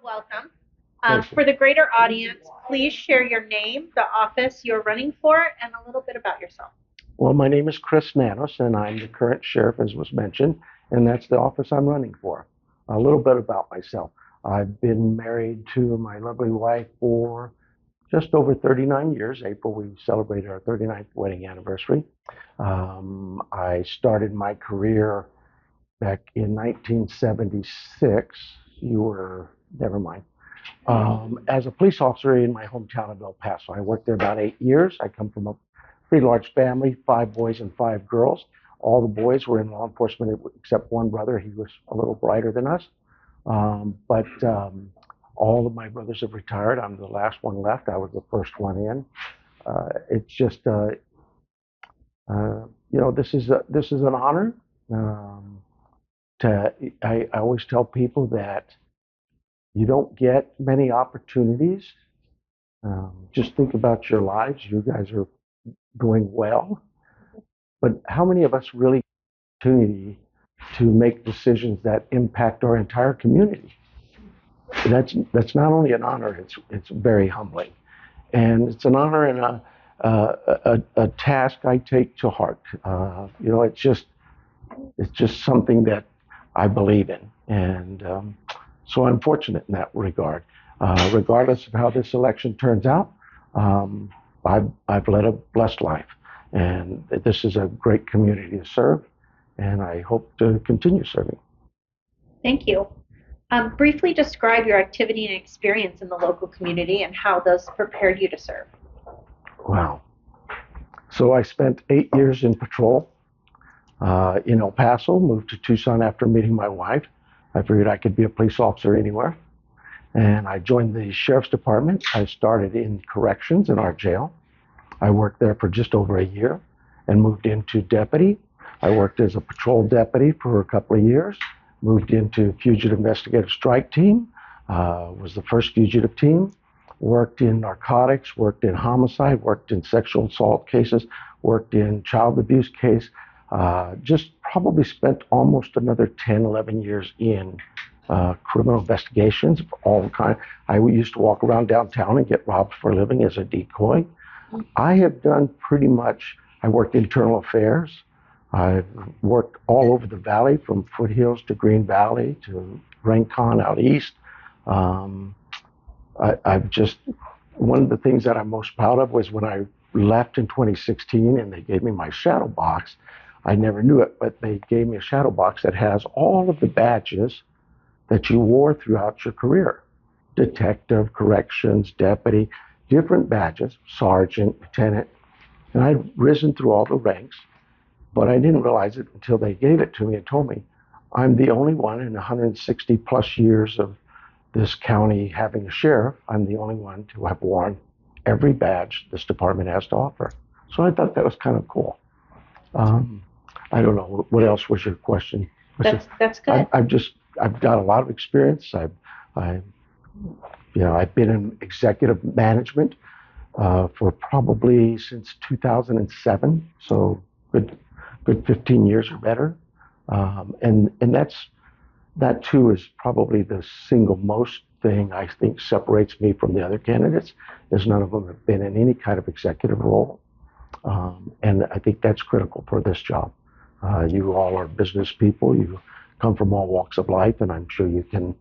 welcome. Thank you. For the greater audience, please share your name, the office you're running for, and a little bit about yourself. Well, my name is Chris Nanos, and I'm the current sheriff, as was mentioned, and that's the office I'm running for. A little bit about myself. I've been married to my lovely wife for just over 39 years. April, we celebrated our 39th wedding anniversary. I started my career back in 1976. You were, never mind. As a police officer in my hometown of El Paso. I worked there about 8 years. I come from a pretty large family, 5 boys and 5 girls. All the boys were in law enforcement except one brother. He was a little brighter than us. But all of my brothers have retired. I'm the last one left. I was the first one in. It's just, this is an honor. Um, I always tell people that you don't get many opportunities. Just think about your lives. You guys are doing well, but how many of us really get the opportunity to make decisions that impact our entire community? That's not only an honor; it's very humbling, and it's an honor and a task I take to heart. It's just something that I believe in, and so I'm fortunate in that regard. Regardless of how this election turns out, um, I've led a blessed life, and this is a great community to serve, and I hope to continue serving. Thank you. Briefly describe your activity and experience in the local community and how those prepared you to serve. Wow. So I spent 8 years in patrol in El Paso, moved to Tucson after meeting my wife. I figured I could be a police officer anywhere. And I joined the sheriff's department. I started in corrections in our jail. I worked there for just over a year and moved into deputy. I worked as a patrol deputy for a couple of years, moved into fugitive investigative strike team, was the first fugitive team, worked in narcotics, worked in homicide, worked in sexual assault cases, worked in child abuse case, just probably spent almost another 10, 11 years in criminal investigations of all kinds. I used to walk around downtown and get robbed for a living as a decoy. I have done pretty much, I worked internal affairs. I've worked all over the valley from Foothills to Green Valley to Rincon out east. Um, I've just, one of the things that I'm most proud of was when I left in 2016 and they gave me my shadow box. I never knew it, but they gave me a shadow box that has all of the badges that you wore throughout your career. Detective, corrections, deputy, different badges, sergeant, lieutenant. And I'd risen through all the ranks, but I didn't realize it until they gave it to me and told me I'm the only one in 160 plus years of this county having a sheriff. I'm the only one to have worn every badge this department has to offer. So I thought that was kind of cool. Um, I don't know what else was your question. That's good. I've got a lot of experience. I I've been in executive management for probably since 2007, so good 15 years or better. And that too is probably the single most thing I think separates me from the other candidates, is none of them have been in any kind of executive role. And I think that's critical for this job. You all are business people. You come from all walks of life, and I'm sure you can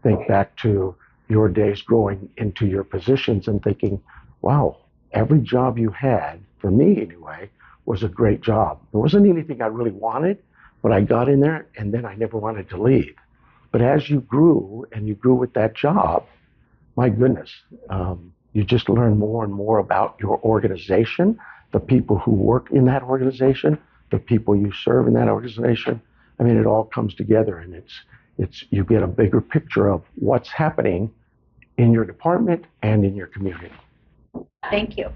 think back to your days growing into your positions and thinking, wow, every job you had, for me anyway, was a great job. There wasn't anything I really wanted, but I got in there and then I never wanted to leave. But as you grew and you grew with that job, my goodness, you just learn more and more about your organization, the people who work in that organization, the people you serve in that organization. I mean, it all comes together, and it's you get a bigger picture of what's happening in your department and in your community. Thank you.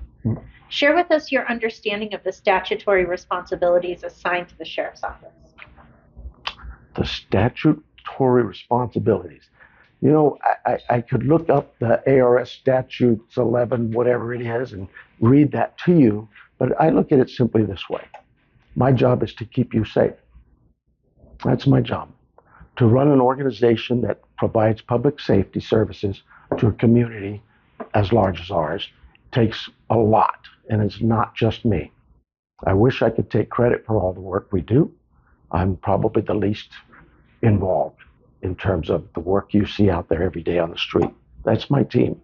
Share with us your understanding of the statutory responsibilities assigned to the sheriff's office. The statutory responsibilities. I could look up the ARS statutes 11, whatever it is, and read that to you, but I look at it simply this way. My job is to keep you safe. That's my job. To run an organization that provides public safety services to a community as large as ours takes a lot, and it's not just me. I wish I could take credit for all the work we do. I'm probably the least involved in terms of the work you see out there every day on the street. That's my team.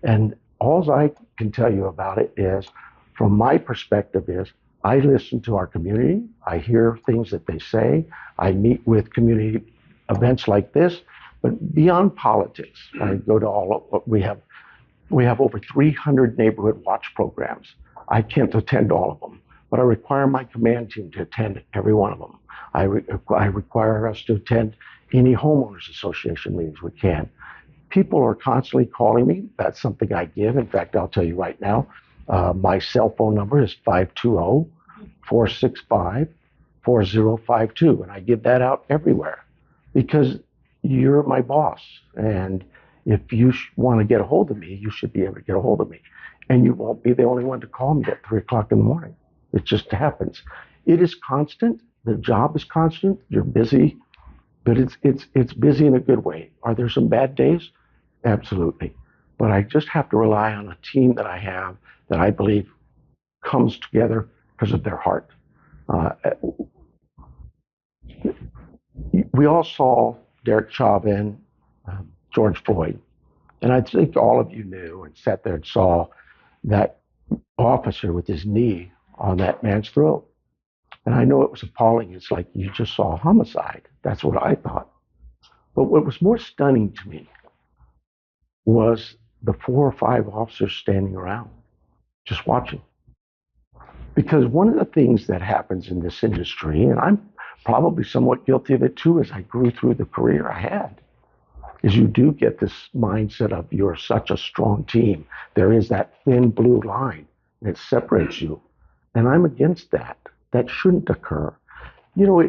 And all I can tell you about it is, from my perspective, is I listen to our community. I hear things that they say. I meet with community events like this, but beyond politics, I go to all of what we have. We have over 300 neighborhood watch programs. I can't attend all of them, but I require my command team to attend every one of them. I require us to attend any homeowners association meetings we can. People are constantly calling me. That's something I give. In fact, I'll tell you right now, my cell phone number is 520-465-4052, and I give that out everywhere because you're my boss. And if you want to get a hold of me, you should be able to get a hold of me. And you won't be the only one to call me at 3 o'clock in the morning. It just happens. It is constant. The job is constant. You're busy, but it's busy in a good way. Are there some bad days? Absolutely. But I just have to rely on a team that I have that I believe comes together because of their heart. Uh, we all saw Derek Chauvin, George Floyd, and I think all of you knew and sat there and saw that officer with his knee on that man's throat. And I know it was appalling. It's like you just saw a homicide. That's what I thought. But what was more stunning to me was the 4 or 5 officers standing around, just watching. Because one of the things that happens in this industry, and I'm probably somewhat guilty of it too as I grew through the career I had, is you do get this mindset of you're such a strong team. There is that thin blue line that separates you. And I'm against that. That shouldn't occur. You know,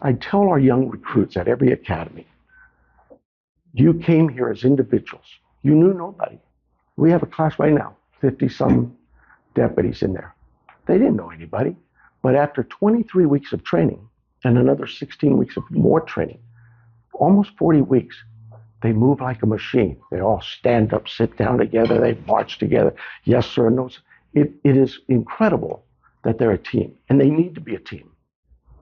I tell our young recruits at every academy, you came here as individuals. You knew nobody. We have a class right now, 50 some deputies in there. They didn't know anybody. But after 23 weeks of training and another 16 weeks of more training, almost 40 weeks, they move like a machine. They all stand up, sit down together, they march together. Yes, sir, no, sir. It is incredible that they're a team, and they need to be a team.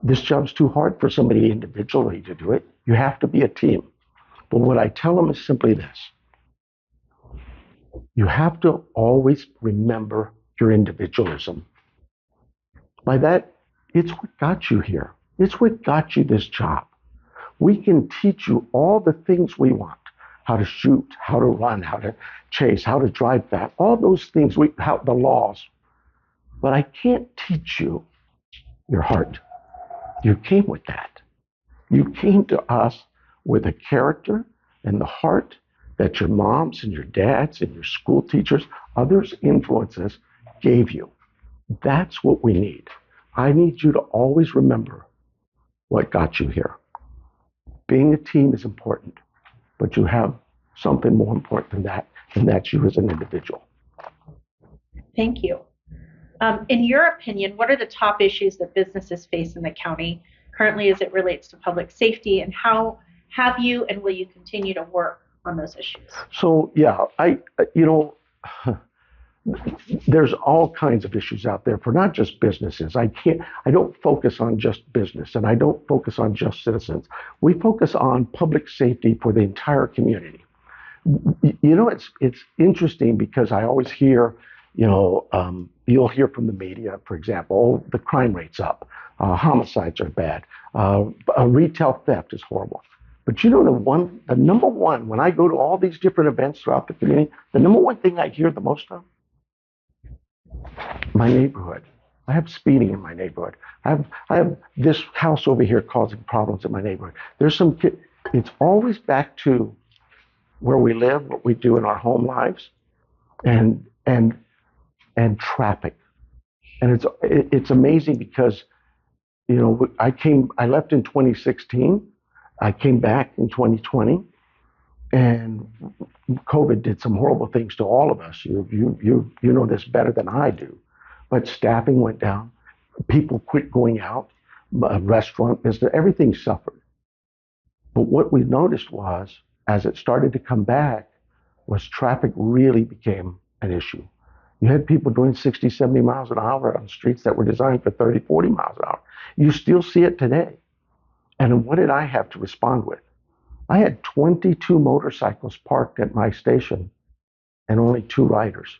This job's too hard for somebody individually to do it. You have to be a team. But what I tell them is simply this. You have to always remember your individualism. By that, it's what got you here. It's what got you this job. We can teach you all the things we want. How to shoot, how to run, how to chase, how to drive fast, all those things, the laws. But I can't teach you your heart. You came with that. You came to us with a character and the heart that your moms and your dads and your school teachers, others influences gave you. That's what we need. I need you to always remember what got you here. Being a team is important, but you have something more important than that, and that's you as an individual. Thank you. In your opinion, what are the top issues that businesses face in the county currently as it relates to public safety, and how have you and will you continue to work on those issues? So, yeah, there's all kinds of issues out there for not just businesses. I don't focus on just business, and I don't focus on just citizens. We focus on public safety for the entire community. You know, it's interesting because I always hear, you'll hear from the media, for example, oh, the crime rate's up, homicides are bad, retail theft is horrible. But you know, the number one, when I go to all these different events throughout the community, the number one thing I hear the most of, my neighborhood. I have speeding in my neighborhood. I have this house over here causing problems in my neighborhood. There's some kid. It's always back to where we live, what we do in our home lives, and traffic. And it's amazing because I left in 2016. I came back in 2020, and COVID did some horrible things to all of us. You know this better than I do. But staffing went down. People quit going out. Restaurant business, everything suffered. But what we noticed was, as it started to come back, was traffic really became an issue. You had people doing 60, 70 miles an hour on streets that were designed for 30, 40 miles an hour. You still see it today. And what did I have to respond with? I had 22 motorcycles parked at my station and only 2 riders.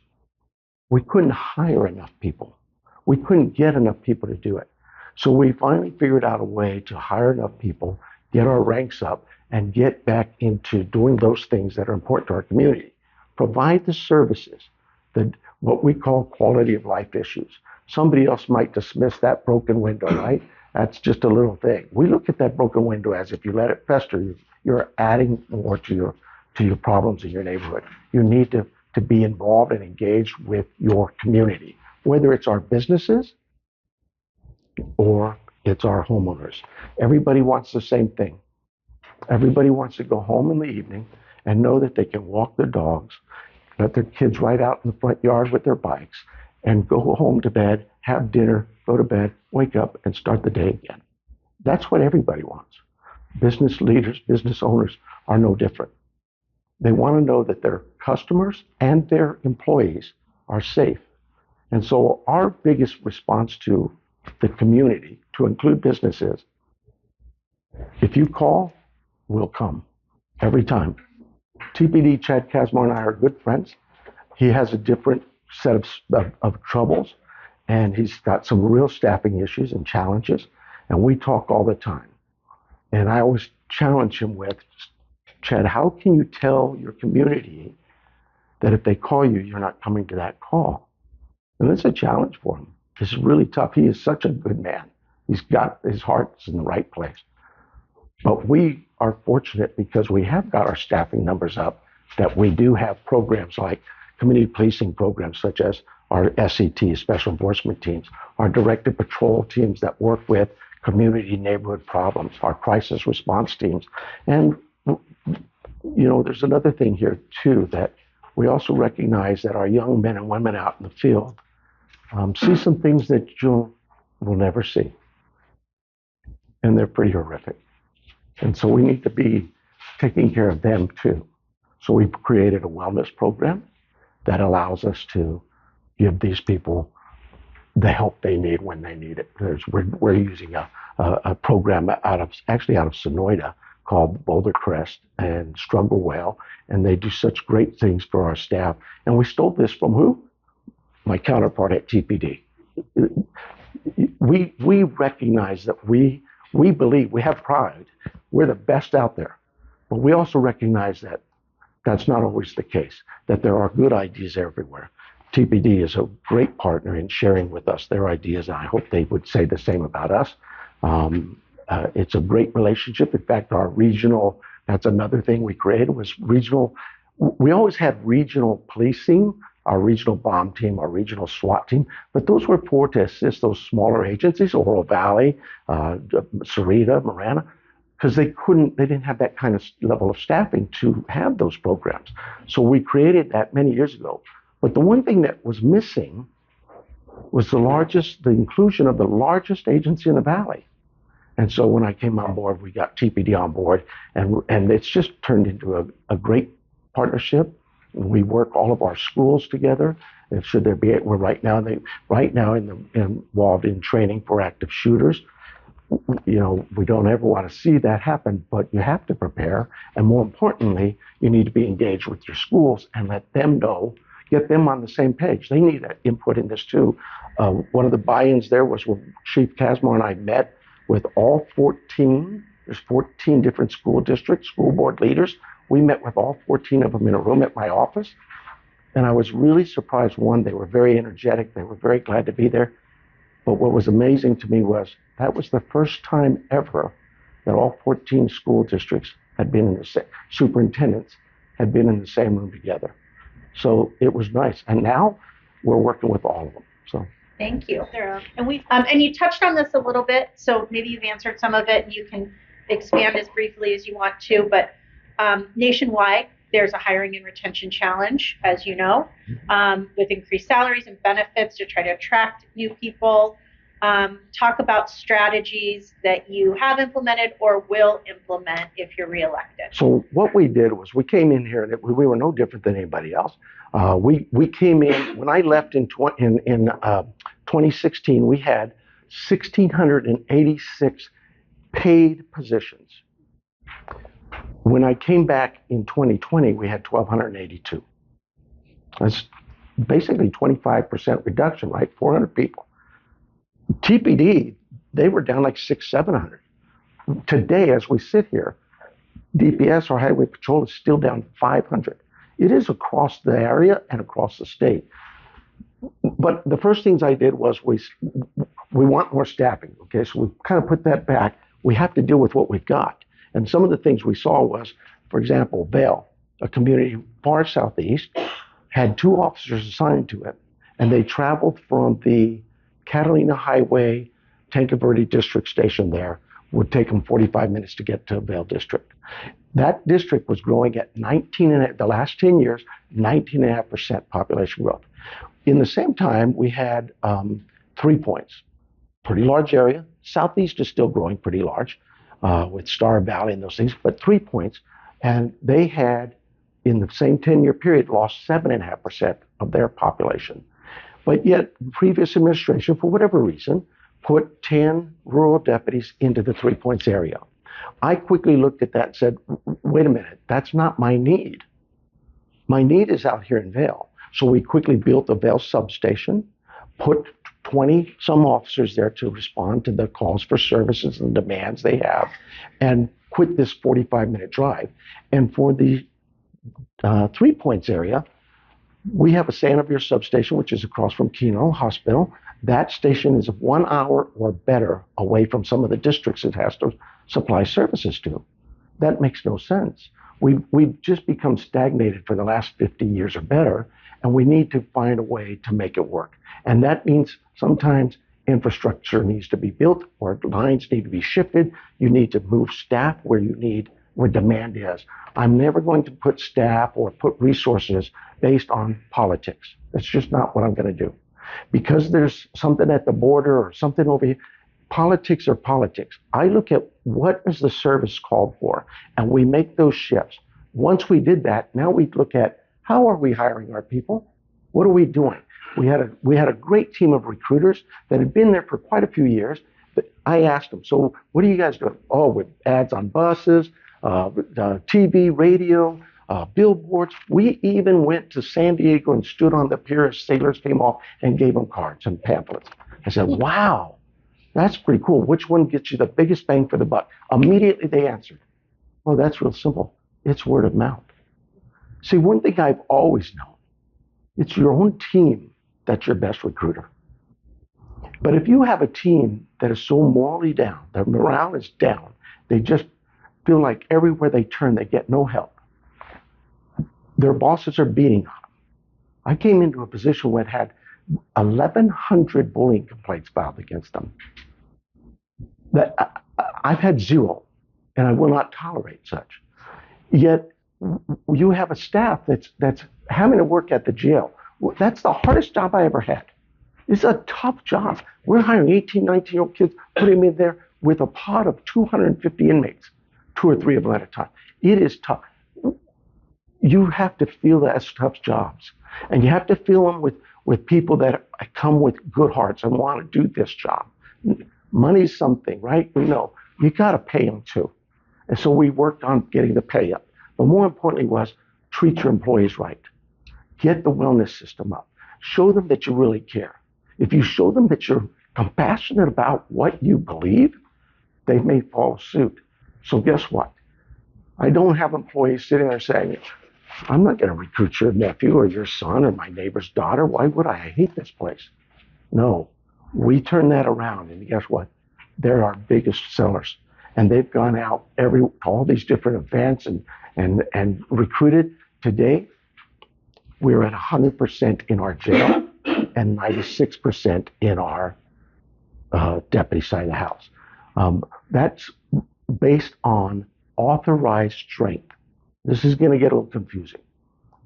We couldn't hire enough people. We couldn't get enough people to do it. So we finally figured out a way to hire enough people, get our ranks up, and get back into doing those things that are important to our community. Provide the services, that what we call quality of life issues. Somebody else might dismiss that broken window, right? That's just a little thing. We look at that broken window as if you let it fester, you're adding more to your problems in your neighborhood. You need to be involved and engaged with your community, whether it's our businesses or it's our homeowners. Everybody wants the same thing. Everybody wants to go home in the evening and know that they can walk their dogs, let their kids ride out in the front yard with their bikes, and go home to bed, have dinner, go to bed, wake up, and start the day again. That's what everybody wants. Business leaders, business owners are no different. They want to know that their customers and their employees are safe. And so our biggest response to the community, to include businesses, if you call, we'll come every time. TPD Chad Casmar and I are good friends. He has a different set of troubles, and he's got some real staffing issues and challenges, and we talk all the time. And I always challenge him with, Chad, how can you tell your community that if they call you, you're not coming to that call? And it's a challenge for him. It's really tough. He is such a good man. He's got his heart's in the right place. But we are fortunate because we have got our staffing numbers up, that we do have programs like community policing programs such as our SET, Special Enforcement Teams, our directed patrol teams that work with community neighborhood problems, our crisis response teams. And, there's another thing here too, that we also recognize that our young men and women out in the field see some things that you will never see. And they're pretty horrific. And so we need to be taking care of them too. So we've created a wellness program that allows us to give these people the help they need when they need it. We're using a program out of Sonoyta called Boulder Crest and Struggle Well, and they do such great things for our staff. And we stole this from who? My counterpart at TPD. We recognize that we believe, we have pride, we're the best out there. But we also recognize that that's not always the case, that there are good ideas everywhere. TPD is a great partner in sharing with us their ideas, and I hope they would say the same about us. It's a great relationship. In fact, our regional, that's another thing we created, was regional. We always had regional policing, our regional bomb team, our regional SWAT team, but those were for to assist those smaller agencies, Oro Valley, Sarita, Marana, because they didn't have that kind of level of staffing to have those programs. So we created that many years ago. But the one thing that was missing was the inclusion of the largest agency in the Valley. And so when I came on board, we got TPD on board, and it's just turned into a great partnership. We work all of our schools together. And should there be, we're right now involved in training for active shooters. We don't ever want to see that happen, but you have to prepare. And more importantly, you need to be engaged with your schools and let them know, get them on the same page. They need input in this too. One of the buy-ins there was when Chief Casmar and I met with all 14, there's 14 different school districts, school board leaders. We met with all 14 of them in a room at my office. And I was really surprised. One, they were very energetic. They were very glad to be there. But what was amazing to me was that was the first time ever that all 14 school districts had been in the same, superintendents had been in the same room together. So it was nice. And now we're working with all of them. So. Thank you. And you touched on this a little bit, so maybe you've answered some of it and you can expand as briefly as you want to, but nationwide, there's a hiring and retention challenge, as you know, with increased salaries and benefits to try to attract new people. talk about strategies that you have implemented or will implement if you're reelected. So what we did was we came in here and we were no different than anybody else. We came in when I left in 2016. We had 1,686 paid positions. When I came back in 2020, we had 1,282. That's basically 25% reduction, right? 400 people. TPD, they were down like 700. Today, as we sit here, DPS or Highway Patrol is still down 500. It is across the area and across the state. But the first things I did was we want more staffing. Okay, so we kind of put that back. We have to deal with what we've got. And some of the things we saw was, for example, Vail, a community far southeast, had 2 officers assigned to it, and they traveled from the Catalina Highway, Tanque Verde District Station there. Would take them 45 minutes to get to Vail District. That district was growing at the last 10 years, 19.5% population growth. In the same time, we had 3 Points, pretty large area. Southeast is still growing pretty large with Star Valley and those things, but 3 Points, and they had, in the same 10-year period, lost 7.5% of their population. But yet, the previous administration, for whatever reason, put 10 rural deputies into the 3 Points area. I quickly looked at that and said, wait a minute, that's not my need. My need is out here in Vail. So we quickly built a Vail substation, put 20 some officers there to respond to the calls for services and demands they have, and quit this 45-minute drive. And for the 3 Points area, we have a Sanavir substation, which is across from Keno Hospital. That station is 1 hour or better away from some of the districts it has to supply services to. That makes no sense. We've just become stagnated for the last 50 years or better, and we need to find a way to make it work. And that means sometimes infrastructure needs to be built or lines need to be shifted. You need to move staff where demand is. I'm never going to put staff or put resources based on politics. That's just not what I'm going to do. Because there's something at the border or something over here, politics are politics. I look at what is the service called for, and we make those shifts. Once we did that, now we look at how are we hiring our people? What are we doing? We had a great team of recruiters that had been there for quite a few years. But I asked them, so what are you guys doing? Oh, with ads on buses, TV, radio, billboards. We even went to San Diego and stood on the pier as sailors came off and gave them cards and pamphlets. I said, wow, that's pretty cool. Which one gets you the biggest bang for the buck? Immediately they answered, oh, that's real simple. It's word of mouth. See, one thing I've always known, it's your own team that's your best recruiter. But if you have a team that is so morally down, their morale is down, they just feel like everywhere they turn, they get no help. Their bosses are beating on them. I came into a position where it had 1,100 bullying complaints filed against them. I've had 0, and I will not tolerate such. Yet you have a staff that's having to work at the jail. That's the hardest job I ever had. It's a tough job. We're hiring 18, 19-year-old kids, putting them in there with a pod of 250 inmates, 2 or 3 of them at a time. It is tough. You have to feel that as tough jobs. And you have to fill them with people that come with good hearts and want to do this job. Money's something, right? We know. You got to pay them too. And so we worked on getting the pay up. But more importantly was treat your employees right. Get the wellness system up. Show them that you really care. If you show them that you're compassionate about what you believe, they may follow suit. So guess what? I don't have employees sitting there saying, I'm not going to recruit your nephew or your son or my neighbor's daughter. Why would I? I hate this place. No, we turn that around, and guess what? They're our biggest sellers. And they've gone out all these different events and recruited. Today, we're at 100% in our jail and 96% in our deputy side of the house. That's based on authorized strength. This is going to get a little confusing.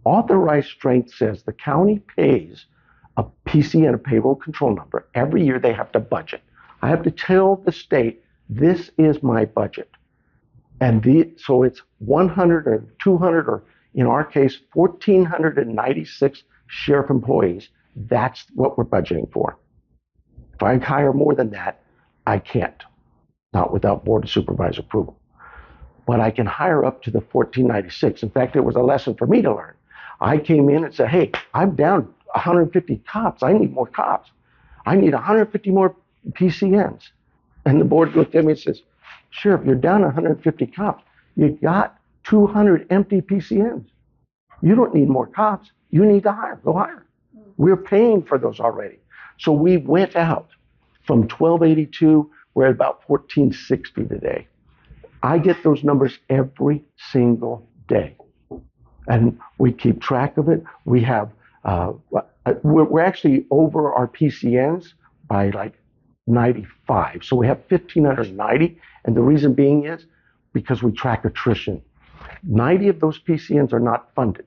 Authorized strength says the county pays PCN, a payroll control number. Every year they have to budget. I have to tell the state, this is my budget. And so it's 100 or 200, or in our case, 1,496 sheriff employees. That's what we're budgeting for. If I hire more than that, I can't, not without Board of Supervisor approval. But I can hire up to the 1,496. In fact, it was a lesson for me to learn. I came in and said, hey, I'm down 150 cops. I need more cops. I need 150 more PCNs. And the board looked at me and says, Sheriff, you're down 150 cops. You got 200 empty PCNs. You don't need more cops. You need to hire. Go hire. We're paying for those already. So we went out from 1282. We're at about 1460 today. I get those numbers every single day. And we keep track of it. We have, we're actually over our PCNs by like 95. So we have 1,590. And the reason being is because we track attrition. 90 of those PCNs are not funded.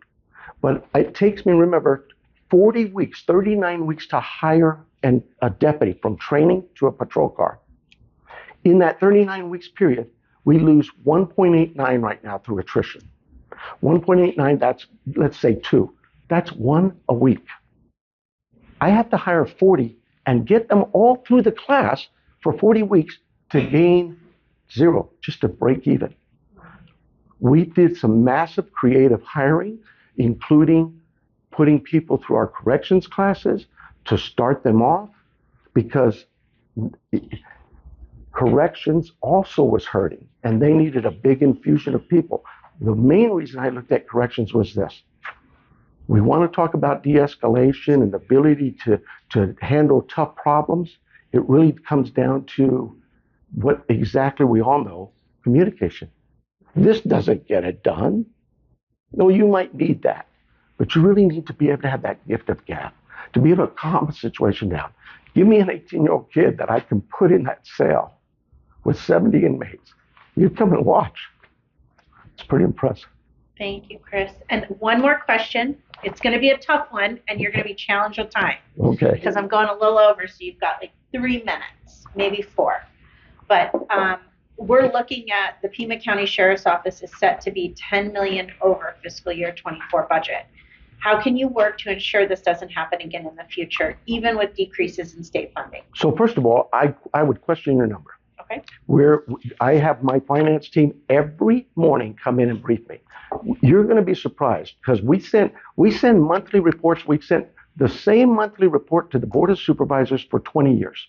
But it takes me, remember, 40 weeks, 39 weeks to hire a deputy from training to a patrol car. In that 39 weeks period, we lose 1.89 right now through attrition. 1.89, that's, let's say 2. That's 1 a week. I have to hire 40 and get them all through the class for 40 weeks to gain 0, just to break even. We did some massive creative hiring, including putting people through our corrections classes to start them off, because corrections also was hurting and they needed a big infusion of people. The main reason I looked at corrections was this. We want to talk about de-escalation and the ability to handle tough problems. It really comes down to what exactly we all know, communication. This doesn't get it done. No, you might need that, but you really need to be able to have that gift of gab, to be able to calm a situation down. Give me an 18-year-old kid that I can put in that cell with 70 inmates. You come and watch. It's pretty impressive. Thank you, Chris. And one more question. It's going to be a tough one, and you're going to be challenged with time. Okay. Because I'm going a little over, so you've got like 3 minutes, maybe 4. But we're looking at the Pima County Sheriff's Office is set to be $10 million over fiscal year 24 budget. How can you work to ensure this doesn't happen again in the future, even with decreases in state funding? So first of all, I would question your number. Okay. I have my finance team every morning come in and brief me. You're going to be surprised because we send monthly reports. We've sent the same monthly report to the Board of Supervisors for 20 years.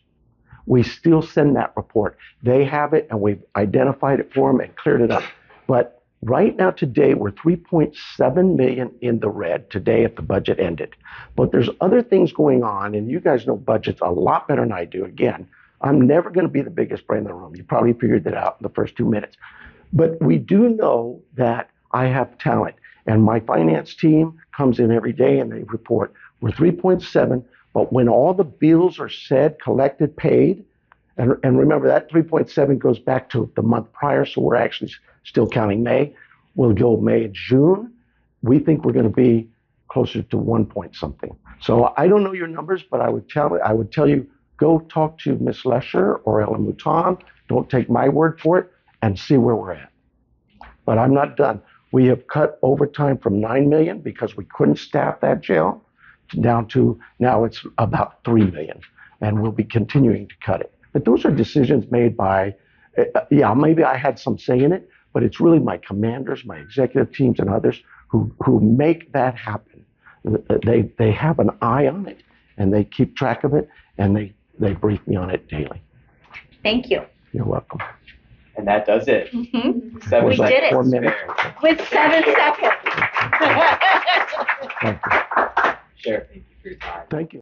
We still send that report. They have it, and we've identified it for them and cleared it up. But right now, today, we're 3.7 million in the red today if the budget ended. But there's other things going on, and you guys know budgets a lot better than I do. Again, I'm never going to be the biggest brain in the room. You probably figured that out in the first 2 minutes. But we do know that I have talent, and my finance team comes in every day and they report, we're 3.7, but when all the bills are said, collected, paid, and remember that 3.7 goes back to the month prior, so we're actually still counting May. We'll go May and June. We think we're going to be closer to 1 point something. So I don't know your numbers, but I would tell you, go talk to Ms. Lesher or Ella Mouton. Don't take my word for it, and see where we're at. But I'm not done. We have cut overtime from 9 million because we couldn't staff that jail down to now it's about 3 million, and we'll be continuing to cut it. But those are decisions made by, maybe I had some say in it, but it's really my commanders, my executive teams, and others who make that happen. They have an eye on it, and they keep track of it, and they brief me on it daily. Thank you. You're welcome. And that does it. Mm-hmm. We did it. 4 minutes. With 7 seconds. Sheriff, thank you for your time. Thank you.